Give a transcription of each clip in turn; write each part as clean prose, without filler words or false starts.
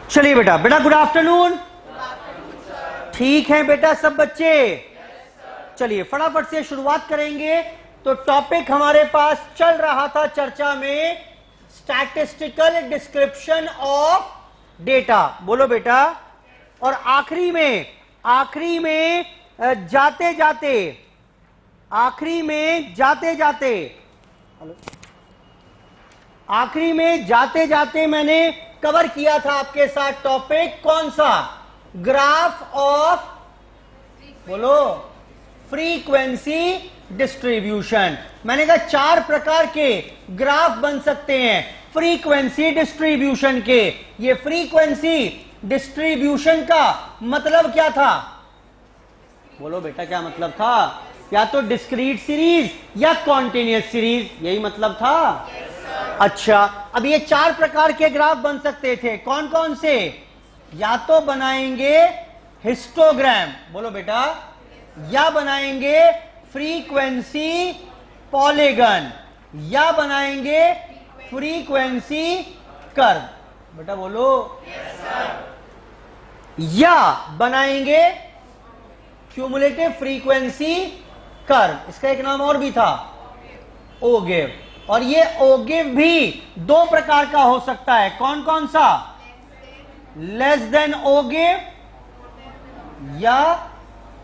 चलिए बेटा, बेटा गुड आफ्टरनून। ठीक है बेटा सब बच्चे? चलिए फटाफट से शुरुआत करेंगे। तो टॉपिक हमारे पास चल रहा था चर्चा में, स्टैटिस्टिकल डिस्क्रिप्शन ऑफ डेटा। बोलो बेटा। और आखिरी में जाते जाते मैंने कवर किया था आपके साथ टॉपिक कौन सा? ग्राफ ऑफ, बोलो, फ्रीक्वेंसी डिस्ट्रीब्यूशन। मैंने कहा 4 प्रकार के ग्राफ बन सकते हैं फ्रीक्वेंसी डिस्ट्रीब्यूशन के। ये फ्रीक्वेंसी डिस्ट्रीब्यूशन का मतलब क्या था? बोलो बेटा क्या मतलब था? या तो डिस्क्रीट सीरीज या कॉन्टिन्यूअस सीरीज, यही मतलब था। अच्छा, अब ये 4 प्रकार के ग्राफ बन सकते थे। कौन कौन से? या तो बनाएंगे हिस्टोग्राम, बोलो बेटा, या बनाएंगे फ्रीक्वेंसी पॉलीगन, या बनाएंगे फ्रीक्वेंसी कर्व, बेटा बोलो, या बनाएंगे क्यूमुलेटिव फ्रीक्वेंसी कर्व। इसका एक नाम और भी था, ओगिव। और ये ओगिव भी 2 प्रकार का हो सकता है। कौन कौन सा? लेस देन ओगिव या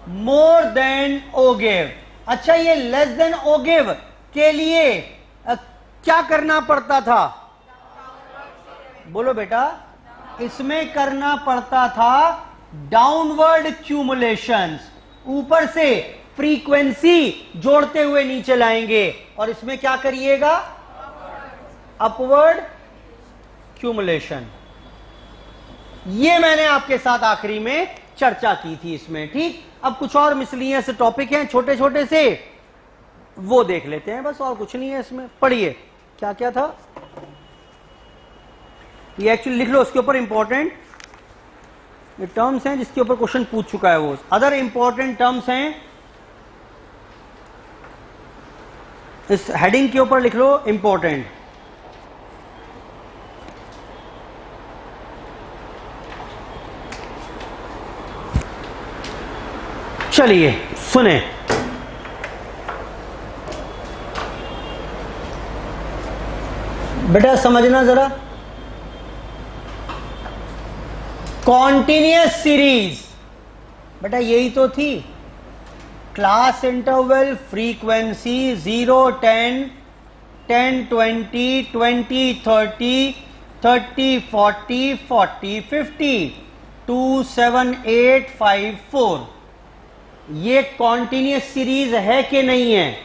मोर देन ओगिव। अच्छा, ये लेस देन ओगिव के लिए क्या करना पड़ता था? बोलो बेटा। इसमें करना पड़ता था डाउनवर्ड क्यूमुलेशंस, ऊपर से फ्रीक्वेंसी जोड़ते हुए नीचे लाएंगे। और इसमें क्या करिएगा? Upward cumulation. ये मैंने आपके साथ आखिरी में चर्चा की थी इसमें। ठीक, अब कुछ और मिसलिनियस टॉपिक हैं छोटे छोटे से, वो देख लेते हैं बस, और कुछ नहीं है इसमें। पढ़िए क्या क्या था ये, एक्चुअली लिख लो उसके ऊपर इंपॉर्टेंट ये टर्म्स हैं जिसके ऊपर क्वेश्चन पूछ चुका है। वो अदर इंपॉर्टेंट टर्म्स हैं, इस हेडिंग के ऊपर लिख लो इंपॉर्टेंट। चलिए सुने, बेटा समझना जरा। कॉन्टिन्यूअस सीरीज, बेटा यही तो थी। क्लास इंटरवल फ्रीक्वेंसी 0 10 10 20 20 30 30 40 40 50 2 7 8 5 4, ये कॉन्टिन्यूअस सीरीज है कि नहीं है?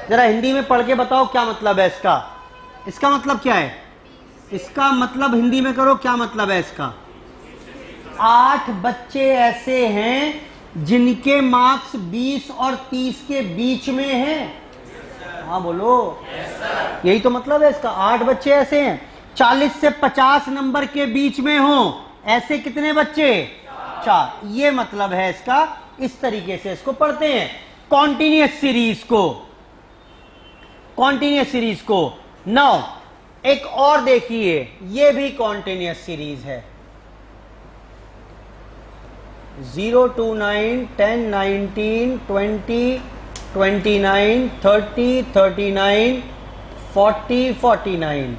जरा हिंदी में पढ़ के बताओ क्या मतलब है इसका। इसका मतलब क्या है? इसका मतलब हिंदी में करो, क्या मतलब है इसका? 8 बच्चे ऐसे हैं जिनके मार्क्स 20 और 30 के बीच में हैं। हाँ बोलो, यही तो मतलब है इसका। 8 बच्चे ऐसे हैं 40 से 50 नंबर के बीच में हो, ऐसे कितने बच्चे? 4। ये मतलब है इसका। इस तरीके से इसको पढ़ते हैं कॉन्टिन्यूअस सीरीज को। नाउ एक और देखिए, ये भी कॉन्टिन्यूअस सीरीज है। 0 to 9 10 19 20 29 30 39 40 49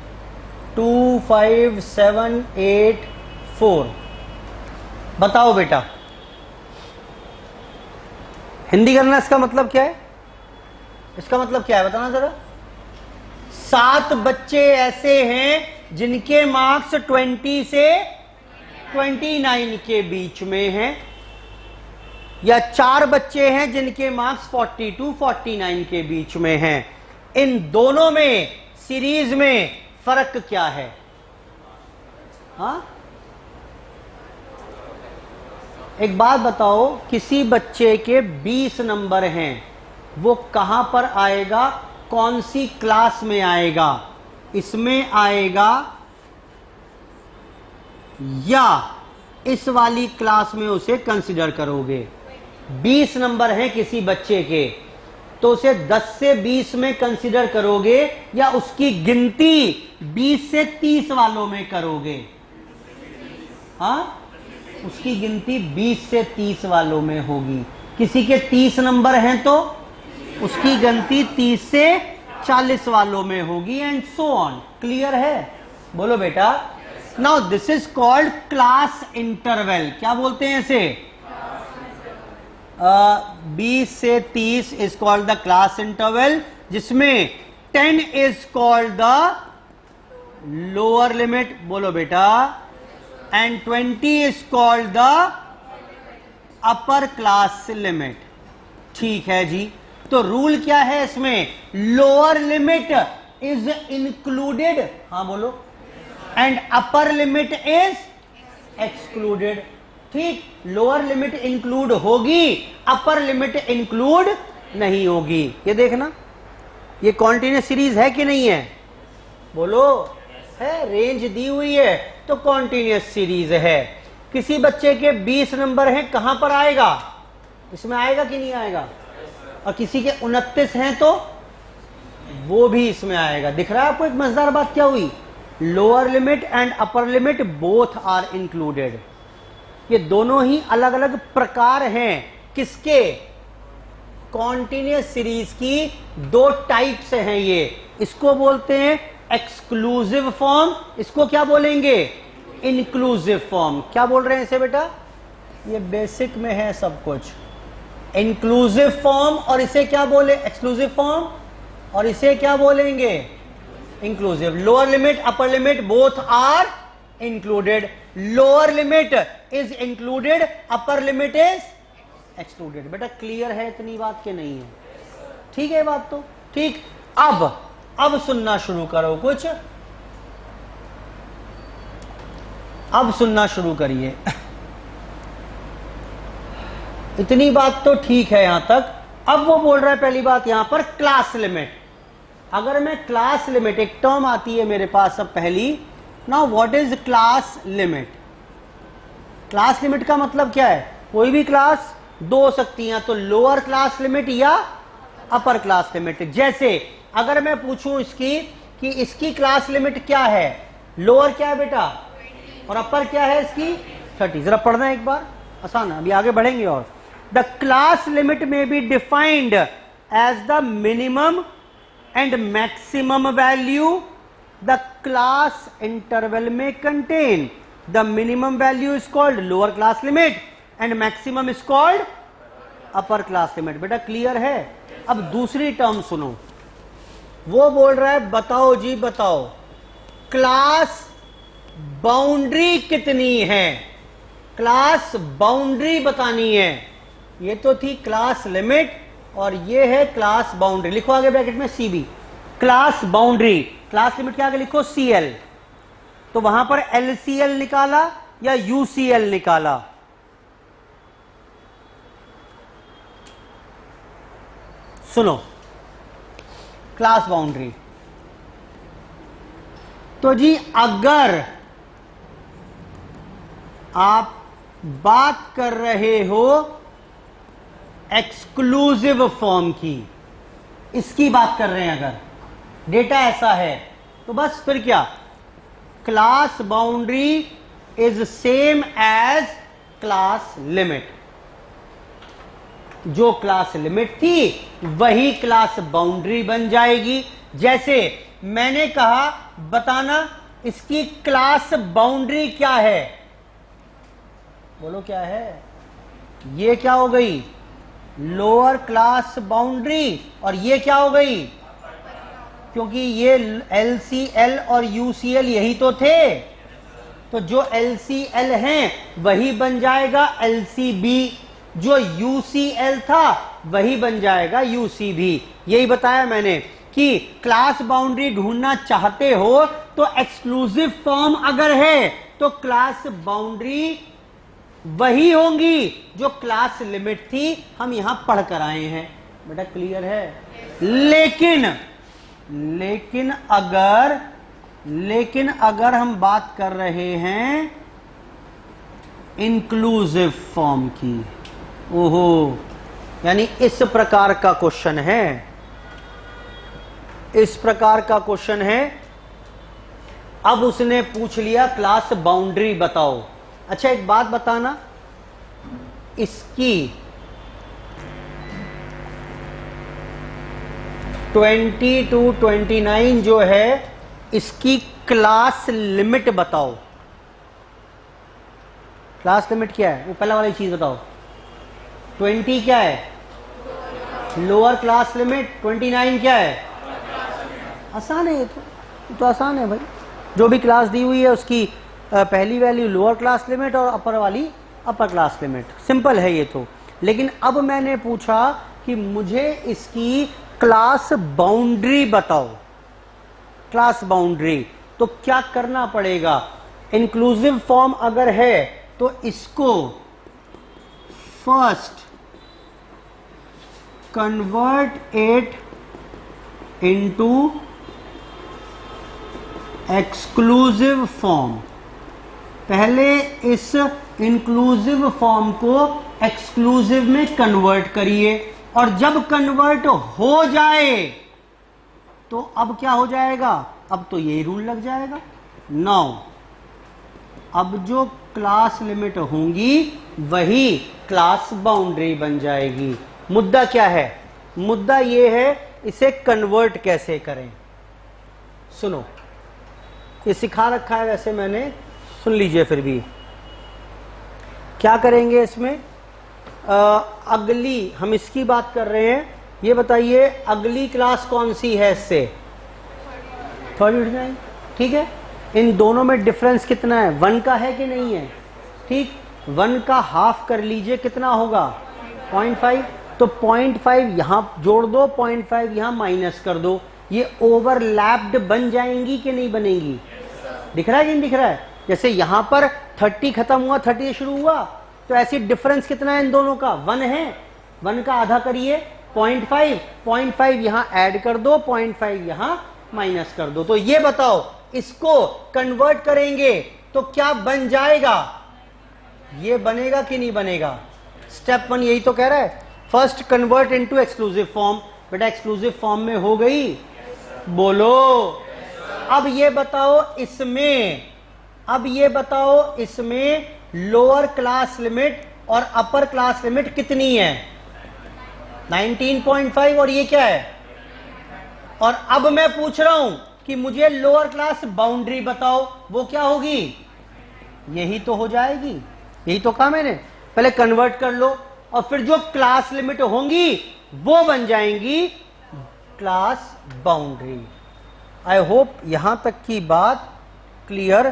2 5 7 8 4। बताओ बेटा, हिंदी करना। इसका मतलब क्या है? इसका मतलब क्या है बताना जरा। 7 बच्चे ऐसे हैं जिनके मार्क्स 20 से 29 के बीच में हैं, या 4 बच्चे हैं जिनके मार्क्स 40 to 49 के बीच में हैं। इन दोनों में सीरीज में फर्क क्या है? हाँ, एक बात बताओ, किसी बच्चे के 20 नंबर हैं, वो कहां पर आएगा? कौन सी क्लास में आएगा? इसमें आएगा या इस वाली क्लास में उसे कंसीडर करोगे? 20 नंबर हैं किसी बच्चे के, तो उसे 10 से 20 में कंसीडर करोगे या उसकी गिनती 20 से 30 वालों में करोगे? हाँ, उसकी गिनती 20 से 30 वालों में होगी। किसी के 30 नंबर हैं तो उसकी गिनती 30 से 40 वालों में होगी, एंड सो ऑन। क्लियर है? बोलो बेटा। Now this is called class interval. क्या बोलते हैं इसे? 20 से 30 is called the class interval, जिसमें 10 is called the lower limit. बोलो बेटा। And 20 is called the upper class limit. ठीक है जी। तो रूल क्या है इसमें? लोअर लिमिट इज इंक्लूडेड, हाँ बोलो, and upper limit is excluded. ठीक, लोअर लिमिट इंक्लूड होगी, अपर लिमिट इंक्लूड नहीं होगी। ये देखना, ये कॉन्टिन्यूस सीरीज है कि नहीं है? बोलो। है, रेंज दी हुई है तो कॉन्टिन्यूस सीरीज है। किसी बच्चे के 20 नंबर हैं, कहां पर आएगा? इसमें आएगा कि नहीं आएगा? और किसी के 29 हैं तो वो भी इसमें आएगा। दिख रहा है आपको एक मजेदार बात क्या हुई? Lower limit and upper limit both are included. ये दोनों ही अलग अलग प्रकार हैं। किसके? कॉन्टिन्यूस सीरीज की दो टाइप्स हैं ये। इसको बोलते हैं एक्सक्लूसिव फॉर्म, इसको क्या बोलेंगे? Inclusive form. क्या बोल रहे हैं इसे बेटा? ये बेसिक में है सब कुछ। इंक्लूसिव फॉर्म, और इसे क्या बोले? एक्सक्लूसिव फॉर्म, और इसे क्या बोलेंगे? Inclusive. Lower limit upper limit both are included. Lower limit is included, upper limit is excluded. बेटा क्लियर है इतनी बात के नहीं है? ठीक है बात तो? ठीक। अब सुनना शुरू करो कुछ। अब सुनना शुरू करिए। इतनी बात तो ठीक है यहां तक। अब वो बोल रहा है पहली बात यहां पर क्लास लिमिट। अगर मैं क्लास लिमिट, एक टर्म आती है मेरे पास अब पहली। Now what is class limit? Class limit का मतलब क्या है? कोई भी क्लास दो हो सकती हैं, तो लोअर क्लास लिमिट या अपर क्लास लिमिट। जैसे अगर मैं पूछूं इसकी कि इसकी क्लास लिमिट क्या है? लोअर क्या है बेटा और अपर क्या है इसकी? 30। जरा पढ़ना एक बार, आसान है, अभी आगे बढ़ेंगे। और द क्लास लिमिट में be defined as the minimum and maximum value the class interval में contain. The minimum value is called lower class limit and maximum is called upper class limit. बेटा क्लियर है? अब दूसरी term सुनो। वो बोल रहा है बताओ जी बताओ, क्लास बाउंड्री कितनी है? क्लास बाउंड्री बतानी है। ये तो थी क्लास लिमिट और ये है क्लास बाउंड्री। लिखो आगे ब्रैकेट में CB. Class boundary, class limit के आगे लिखो सीएल। तो वहां पर एलसीएल निकाला या यूसीएल निकाला? सुनो, क्लास बाउंड्री तो जी अगर आप बात कर रहे हो एक्सक्लूसिव फॉर्म की, इसकी बात कर रहे हैं, अगर डेटा ऐसा है तो बस फिर क्या, class boundary is same as class limit. जो क्लास लिमिट थी वही क्लास बाउंड्री बन जाएगी। जैसे मैंने कहा बताना इसकी क्लास बाउंड्री क्या है? बोलो क्या है? ये क्या हो गई? Lower class boundary. और ये क्या हो गई? क्योंकि ये एलसीएल और यूसीएल यही तो थे, तो जो एलसीएल हैं वही बन जाएगा एलसीबी, जो यूसीएल था वही बन जाएगा यूसीबी। यही बताया मैंने कि क्लास बाउंड्री ढूंढना चाहते हो तो एक्सक्लूसिव फॉर्म अगर है तो क्लास बाउंड्री वही होंगी जो क्लास लिमिट थी, हम यहां पढ़ कर आए हैं। बेटा क्लियर है? लेकिन अगर हम बात कर रहे हैं इंक्लूसिव फॉर्म की, ओहो, यानी इस प्रकार का क्वेश्चन है, इस प्रकार का क्वेश्चन है। अब उसने पूछ लिया क्लास बाउंड्री बताओ, अच्छा एक बात बताना, इसकी 20 to 29 जो है इसकी क्लास लिमिट बताओ। क्लास लिमिट क्या है, वो पहला वाली चीज बताओ। 20 क्या है, लोअर क्लास लिमिट। 29 क्या है, आसान है ये तो आसान है भाई। जो भी क्लास दी हुई है उसकी पहली वैल्यू लोअर क्लास लिमिट और अपर वाली अपर क्लास लिमिट, सिंपल है ये तो। लेकिन अब मैंने पूछा कि मुझे इसकी क्लास बाउंड्री बताओ। क्लास बाउंड्री तो क्या करना पड़ेगा, इंक्लूसिव फॉर्म अगर है तो इसको first convert it into exclusive form. पहले इस इंक्लूसिव फॉर्म को एक्सक्लूसिव में कन्वर्ट करिए, और जब कन्वर्ट हो जाए तो अब क्या हो जाएगा, अब तो यही रूल लग जाएगा। नाउ अब जो क्लास लिमिट होंगी वही क्लास बाउंड्री बन जाएगी। मुद्दा क्या है, मुद्दा ये है इसे कन्वर्ट कैसे करें। सुनो, ये सिखा रखा है वैसे मैंने, सुन लीजिए फिर भी। क्या करेंगे इसमें, अगली हम इसकी बात कर रहे हैं, ये बताइए अगली क्लास कौन सी है इससे, 39। ठीक है, इन दोनों में डिफरेंस कितना है, 1 का है कि नहीं है। ठीक, 1 का हाफ कर लीजिए, कितना होगा 0.5। तो 0.5 यहां जोड़ दो, 0.5 यहां माइनस कर दो, ये ओवरलैप्ड बन जाएंगी कि नहीं बनेंगी। दिख रहा है कि नहीं दिख रहा है, जैसे यहां पर 30 खत्म हुआ 30 से शुरू हुआ, तो ऐसी डिफरेंस कितना है इन दोनों का, 1 है। 1 का आधा करिए 0.5 यहां ऐड कर दो, 0.5 यहां माइनस कर दो। तो ये बताओ इसको कन्वर्ट करेंगे तो क्या बन जाएगा, ये बनेगा कि नहीं बनेगा। स्टेप 1 यही तो कह रहा है, first convert into exclusive form. बेटा एक्सक्लूसिव फॉर्म में हो गई, बोलो। अब ये बताओ इसमें लोअर क्लास लिमिट और अपर क्लास लिमिट कितनी है, 19.5, और ये क्या है। और अब मैं पूछ रहा हूं कि मुझे लोअर क्लास बाउंड्री बताओ, वो क्या होगी, यही तो हो जाएगी। यही तो कहा मैंने, पहले कन्वर्ट कर लो और फिर जो क्लास लिमिट होंगी वो बन जाएंगी क्लास बाउंड्री। आई होप यहां तक की बात क्लियर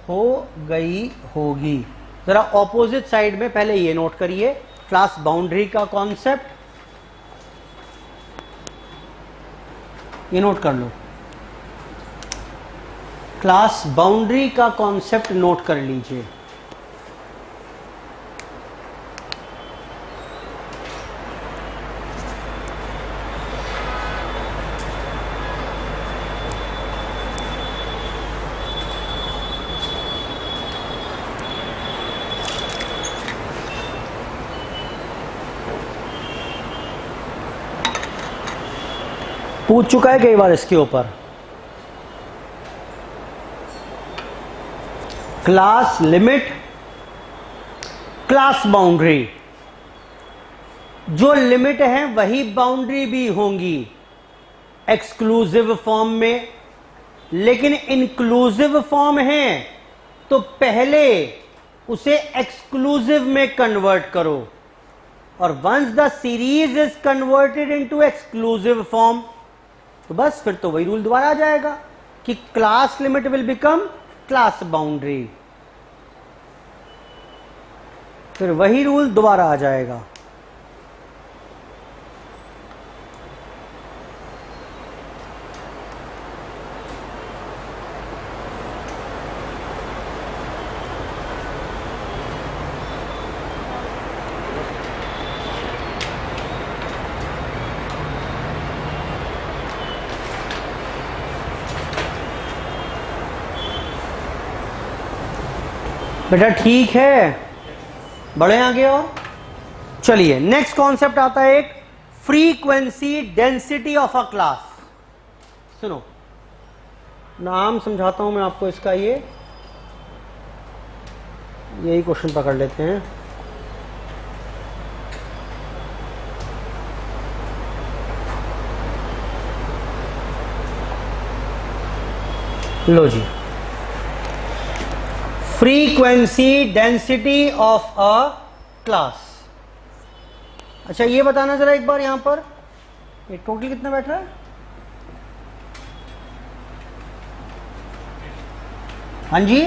हो गई होगी। जरा ऑपोजिट साइड में पहले ये नोट करिए, क्लास बाउंड्री का कॉन्सेप्ट ये नोट कर लो, क्लास बाउंड्री का कॉन्सेप्ट नोट कर लीजिए। पूछ चुका है कई बार इसके ऊपर। क्लास लिमिट, क्लास बाउंड्री, जो लिमिट है वही बाउंड्री भी होंगी एक्सक्लूसिव फॉर्म में। लेकिन इंक्लूसिव फॉर्म है तो पहले उसे एक्सक्लूसिव में कन्वर्ट करो, और once the series is converted into exclusive form तो बस फिर तो वही रूल दोबारा आ जाएगा कि class limit will become class boundary, फिर वही रूल दोबारा आ जाएगा। बेटा ठीक है, बढ़े आगे। और चलिए नेक्स्ट कॉन्सेप्ट आता है एक, frequency density of a class. सुनो, नाम समझाता हूं मैं आपको इसका, ये यही क्वेश्चन पकड़ लेते हैं। लो जी, frequency density of a class. अच्छा ये बताना जरा एक बार, यहां पर ये टोटल कितना बैठ रहा है? हाँ जी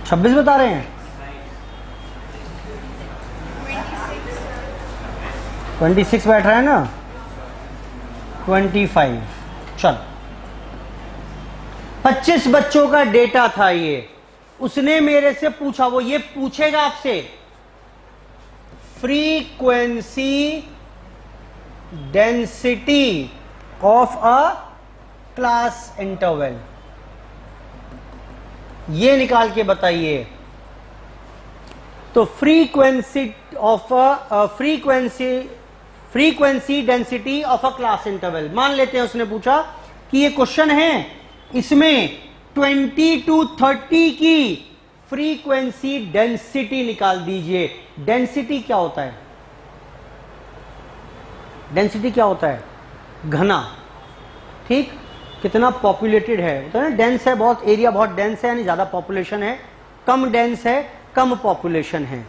26 बता रहे हैं। 26 बैठ रहा है ना, 25। चल 25 बच्चों का डेटा था ये, उसने मेरे से पूछा, वो ये पूछेगा आपसे frequency density of a class interval, ये निकाल के बताइए। तो frequency of frequency density of a class interval, मान लेते हैं उसने पूछा कि ये क्वेश्चन है, इसमें 20 to 30 की फ्रीक्वेंसी डेंसिटी निकाल दीजिए। डेंसिटी क्या होता है? डेंसिटी क्या होता है? घना, ठीक, कितना पॉपुलेटेड है, तो ना डेंस है, बहुत एरिया बहुत डेंस है, यानी ज्यादा पॉपुलेशन है, कम डेंस है, कम पॉपुलेशन है।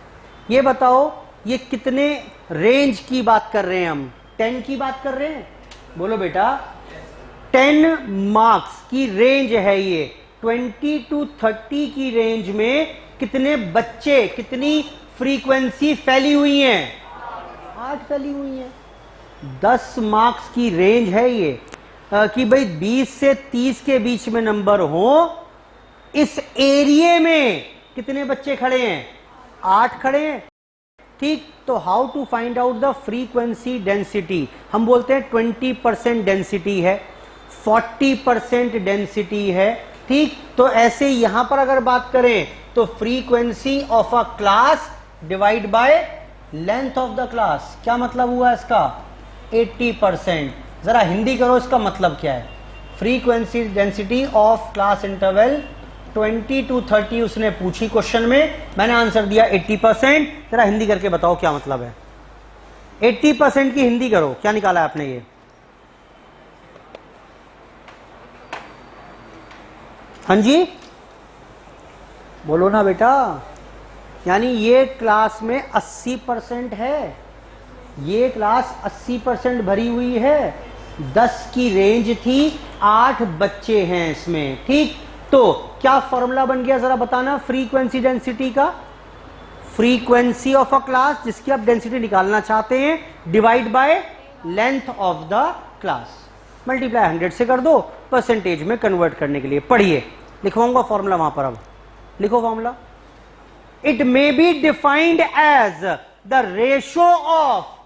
ये बताओ ये कितने रेंज की बात कर रहे हैं हम? 10 की बात कर रहे हैं, बोलो बेटा। 10 मार्क्स की रेंज है ये। 20 to 30 की रेंज में कितने बच्चे, कितनी फ्रीक्वेंसी फैली हुई है? 8 फैली हुई है। 10 मार्क्स की रेंज है ये, कि भाई 20 से 30 के बीच में नंबर हो, इस एरिया में कितने बच्चे खड़े हैं? 8 खड़े हैं, ठीक। तो how to find out the frequency density? हम बोलते हैं 20% डेंसिटी है, 40% डेंसिटी है, ठीक। तो ऐसे यहां पर अगर बात करें तो frequency of a class divide by length of the class, क्या मतलब हुआ इसका? 80%। जरा हिंदी करो, इसका मतलब क्या है? Frequency density of class interval 20 to 30 उसने पूछी क्वेश्चन में, मैंने आंसर दिया 80%। जरा हिंदी करके बताओ क्या मतलब है? 80% की हिंदी करो, क्या निकाला है आपने? ये हाँ जी बोलो ना बेटा। यानी ये क्लास में 80% है, ये क्लास 80% भरी हुई है, 10 की रेंज थी, 8 बच्चे हैं इसमें, ठीक। तो क्या फॉर्मूला बन गया जरा बताना फ्रीक्वेंसी डेंसिटी का? फ्रीक्वेंसी ऑफ अ क्लास जिसकी आप डेंसिटी निकालना चाहते हैं, divide by length of the class, multiply 100 से कर दो, परसेंटेज में कन्वर्ट करने के लिए। पढ़िए, लिखवाऊंगा फॉर्मूला वहां पर, अब लिखो formula. It may be defined as the ratio of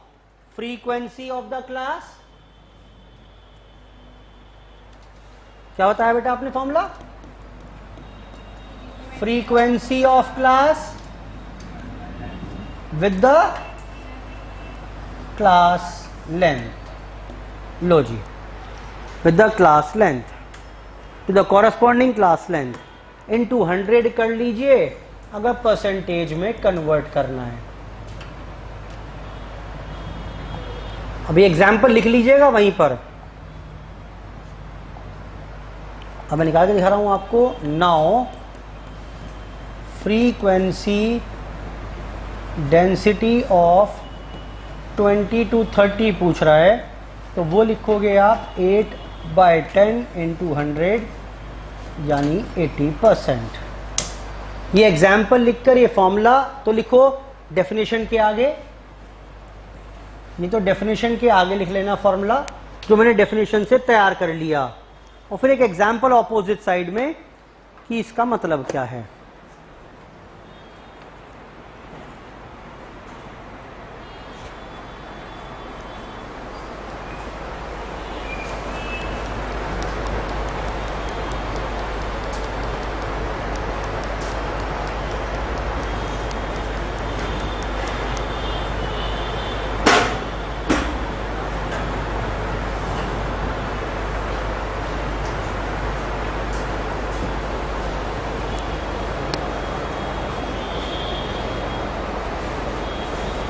frequency of the class. क्या बताया बेटा आपने formula? Frequency of class with the class length. लो जी, with the class length to the corresponding class length into 100 कर लीजिए अगर percentage में कन्वर्ट करना है। अभी एग्जाम्पल लिख लीजिएगा वहीं पर, अब मैं निकाल के दिखा रहा हूं आपको। Now frequency density of 20 to 30 पूछ रहा है, तो वो लिखोगे आप 8/10 इंटू 100 यानी 80%। ये एग्जाम्पल लिखकर ये फॉर्मूला तो लिखो डेफिनेशन के आगे, नहीं तो डेफिनेशन के आगे लिख लेना फॉर्मूला जो मैंने डेफिनेशन से तैयार कर लिया, और फिर एक एग्जाम्पल ऑपोजिट साइड में कि इसका मतलब क्या है।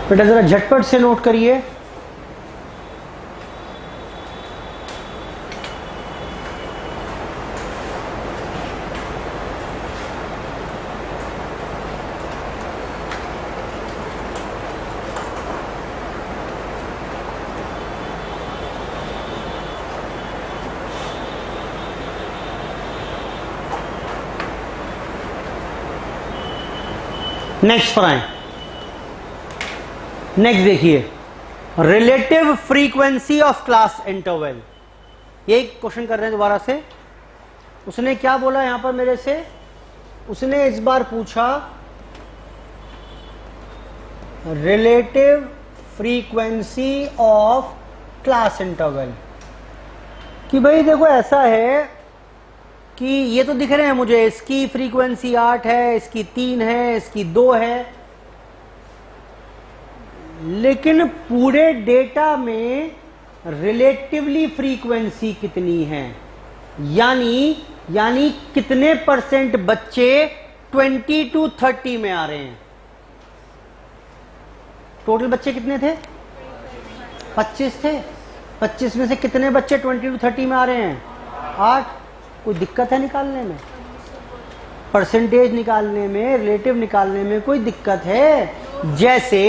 बेटा जरा झटपट से नोट करिए। नेक्स्ट पर आए। नेक्स्ट देखिए, relative frequency of class interval. ये क्वेश्चन कर रहे हैं दोबारा से। उसने क्या बोला यहां पर मेरे से, उसने इस बार पूछा relative frequency of class interval, कि भाई देखो ऐसा है कि ये तो दिख रहे हैं मुझे, इसकी फ्रीक्वेंसी 8 है, इसकी 3 है, इसकी 2 है, लेकिन पूरे डेटा में रिलेटिवली फ्रीक्वेंसी कितनी है, यानी कितने परसेंट बच्चे 20 to 30 में आ रहे हैं। टोटल बच्चे कितने थे? 25 थे। 25 में से कितने बच्चे 20 to 30 में आ रहे हैं? 8। कोई दिक्कत है निकालने में? परसेंटेज निकालने में, रिलेटिव निकालने में कोई दिक्कत है? जैसे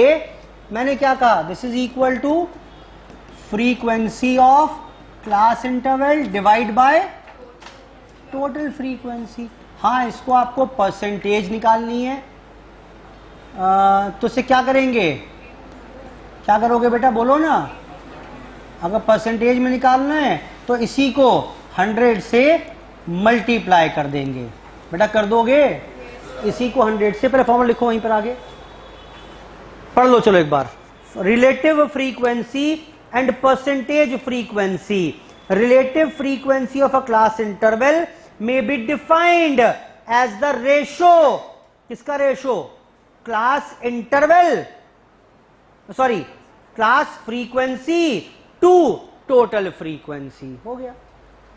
मैंने क्या कहा, this is equal to frequency of class interval divide by total frequency. हाँ, इसको आपको परसेंटेज निकालनी है, तो इसे क्या करेंगे, क्या करोगे बेटा, बोलो ना। अगर परसेंटेज में निकालना है तो इसी को 100 से मल्टीप्लाई कर देंगे। बेटा कर दोगे? इसी को 100 से, पहले फॉर्मूला लिखो वहीं पर आगे पढ़ लो। चलो एक बार, relative frequency and percentage frequency. Relative frequency of a class interval may be defined as the ratio, किसका ratio, class interval, sorry class frequency to total frequency. हो गया।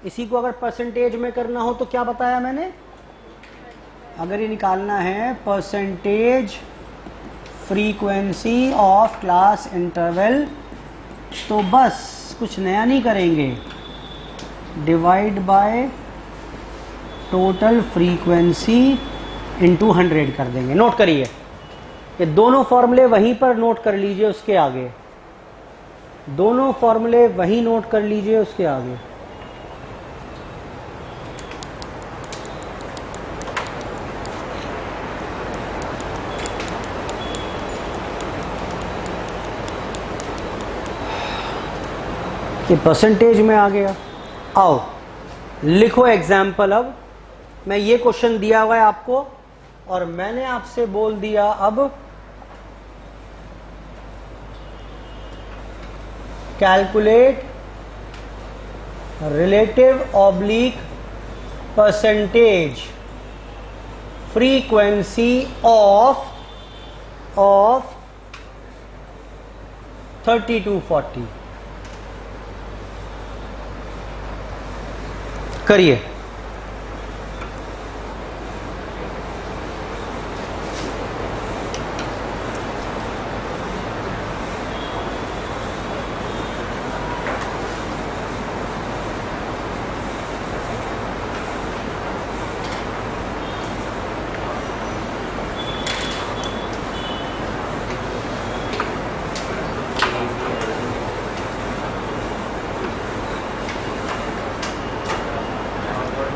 इसी को अगर परसेंटेज में करना हो तो क्या बताया मैंने, अगर ये निकालना है percentage frequency of class interval, तो बस कुछ नया नहीं करेंगे, divide by total frequency into 100 कर देंगे। नोट करिए, ये दोनों फॉर्मूले वहीं पर नोट कर लीजिए, उसके आगे दोनों फॉर्मूले वहीं नोट कर लीजिए, उसके आगे। ये परसेंटेज में आ गया। आओ लिखो एग्जाम्पल। अब मैं ये क्वेश्चन दिया हुआ है आपको और मैंने आपसे बोल दिया अब calculate relative oblique percentage frequency of 30 to 40। करिए।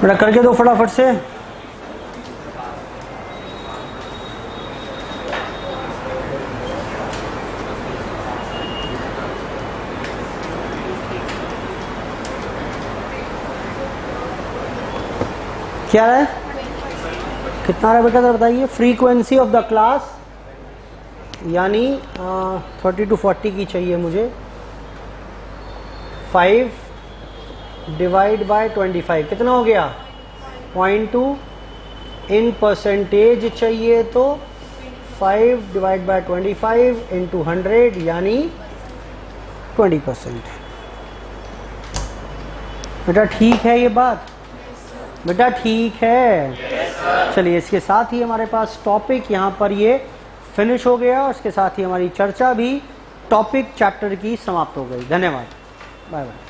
बेटा करके दो फटाफट से। क्या है, कितना है बेटा बताइए। फ्रीक्वेंसी ऑफ द क्लास यानी 30 to 40 की चाहिए मुझे। 5 डिवाइड बाय 25 कितना हो गया, 0.2। इन परसेंटेज चाहिए तो 5 डिवाइड बाय 25 इंटू 100 यानी 20%। बेटा ठीक है ये बात, बेटा ठीक है। चलिए इसके साथ ही हमारे पास टॉपिक यहाँ पर ये फिनिश हो गया, उसके साथ ही हमारी चर्चा भी टॉपिक चैप्टर की समाप्त हो गई। धन्यवाद, बाय बाय।